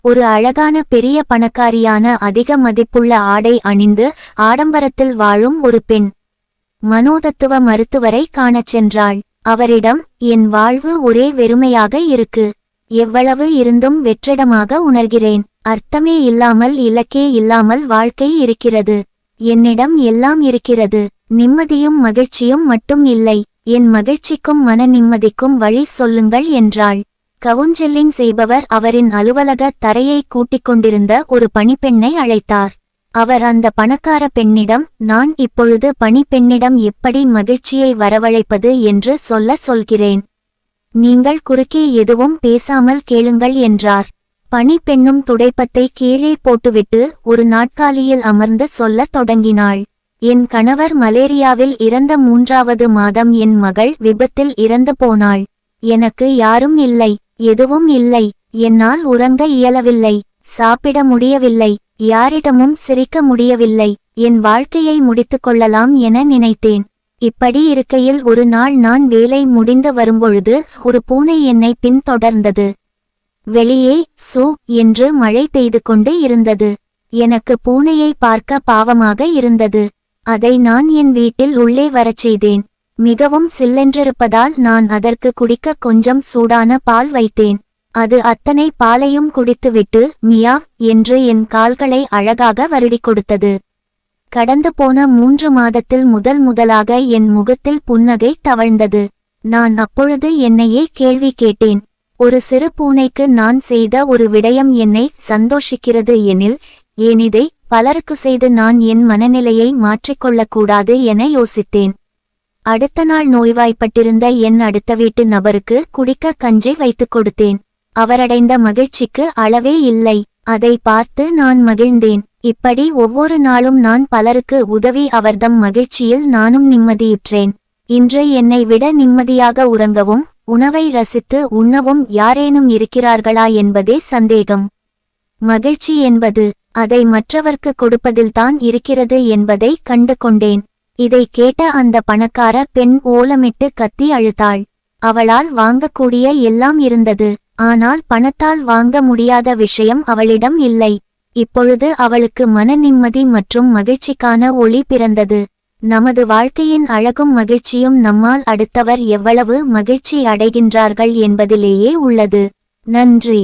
ஒரு அழகான பெரிய பணக்காரியான அதிக மதிப்புள்ள ஆடை அணிந்து ஆடம்பரத்தில் வாழும் ஒரு பெண் மனோதத்துவ மருத்துவரை காணச் சென்றாள். அவரிடம், என் வாழ்வு ஒரே வெறுமையாக இருக்கு. எவ்வளவு இருந்தும் வெற்றிடமாக உணர்கிறேன். அர்த்தமே இல்லாமல் இலக்கே இல்லாமல் வாழ்க்கை இருக்கிறது. என்னிடம் எல்லாம் இருக்கிறது, நிம்மதியும் மகிழ்ச்சியும் மட்டும் இல்லை. என் மகிழ்ச்சிக்கும் மன நிம்மதிக்கும் வழி சொல்லுங்கள் என்றாள். கவுன்சிலிங் செய்பவர் அவரின் அலுவலக தரையை கூட்டிக் கொண்டிருந்த ஒரு பணிப்பெண்ணை அழைத்தார். அவர் அந்த பணக்கார பெண்ணிடம், நான் இப்பொழுது பணிப்பெண்ணிடம் எப்படி மகிழ்ச்சியை வரவழைப்பது என்று சொல்கிறேன். நீங்கள் குறுக்கே எதுவும் பேசாமல் கேளுங்கள் என்றார். பணிப்பெண்ணும் துடைப்பத்தை கீழே போட்டுவிட்டு ஒரு நாட்காலியில் அமர்ந்து சொல்லத் தொடங்கினாள். என் கணவர் மலேரியாவில் இறந்த 3வது மாதம் என் மகள் விபத்தில் இறந்து போனாள். எனக்கு யாரும் இல்லை, எதுவும் இல்லை. என்னால் உறங்க இயலவில்லை, சாப்பிட முடியவில்லை, யாரிடமும் சிரிக்க முடியவில்லை. என் வாழ்க்கையை முடித்துக் கொள்ளலாம் என நினைத்தேன். இப்படி இருக்கையில் ஒரு நாள் நான் வேலை முடிந்து வரும்பொழுது ஒரு பூனை என்னை பின்தொடர்ந்தது. வெளியே சூ என்று மழை பெய்து கொண்டு இருந்தது. எனக்கு பூனையை பார்க்க பாவமாக இருந்தது. அதை நான் என் வீட்டில் உள்ளே வரச் செய்தேன். மிகவும் சில்லென்றிருப்பதால் நான் அதற்கு குடிக்க கொஞ்சம் சூடான பால் வைத்தேன். அது அத்தனை பாலையும் குடித்துவிட்டு மியாவ் என்று என் கால்களை அழகாக வருடிக் கொடுத்தது. கடந்து போன 3 மாதத்தில் முதலாக என் முகத்தில் புன்னகை தவழ்ந்தது. நான் அப்பொழுது என்னையே கேள்வி கேட்டேன், ஒரு சிறு பூனைக்கு நான் செய்த ஒரு விடயம் என்னை சந்தோஷிக்கிறது எனில், ஏனிதை பலருக்கு செய்து நான் என் மனநிலையை மாற்றிக்கொள்ளக்கூடாது என யோசித்தேன். அடுத்த நாள் நோய்வாய்ப்பட்டிருந்த என் அடுத்த வீட்டு நபருக்கு குடிக்க கஞ்சி வைத்துக் கொடுத்தேன். அவரடைந்த மகிழ்ச்சிக்கு அளவே இல்லை. அதை பார்த்து நான் மகிழ்ந்தேன். இப்படி ஒவ்வொரு நாளும் நான் பலருக்கு உதவி அவர்தம் மகிழ்ச்சியில் நானும் நிம்மதியுற்றேன். இன்று என்னை விட நிம்மதியாக உறங்கவும் உணவை ரசித்து உண்ணவும் யாரேனும் இருக்கிறார்களா என்பதே சந்தேகம். மகிழ்ச்சி என்பது அதை மற்றவர்க்கு கொடுப்பதில்தான் இருக்கிறது என்பதை கண்டு கொண்டேன். இதை கேட்ட அந்த பணக்கார பெண் ஓலமிட்டு கத்தி அழுதாள். அவளால் வாங்கக்கூடிய எல்லாம் இருந்தது, ஆனால் பணத்தால் வாங்க முடியாத விஷயம் அவளிடம் இல்லை. இப்பொழுது அவளுக்கு மன நிம்மதி மற்றும் மகிழ்ச்சிக்கான ஒளி பிறந்தது. நமது வாழ்க்கையின் அழகும் மகிழ்ச்சியும் நம்மால் அடுத்தவர் எவ்வளவு மகிழ்ச்சி அடைகின்றார்கள் என்பதிலேயே உள்ளது. நன்றி.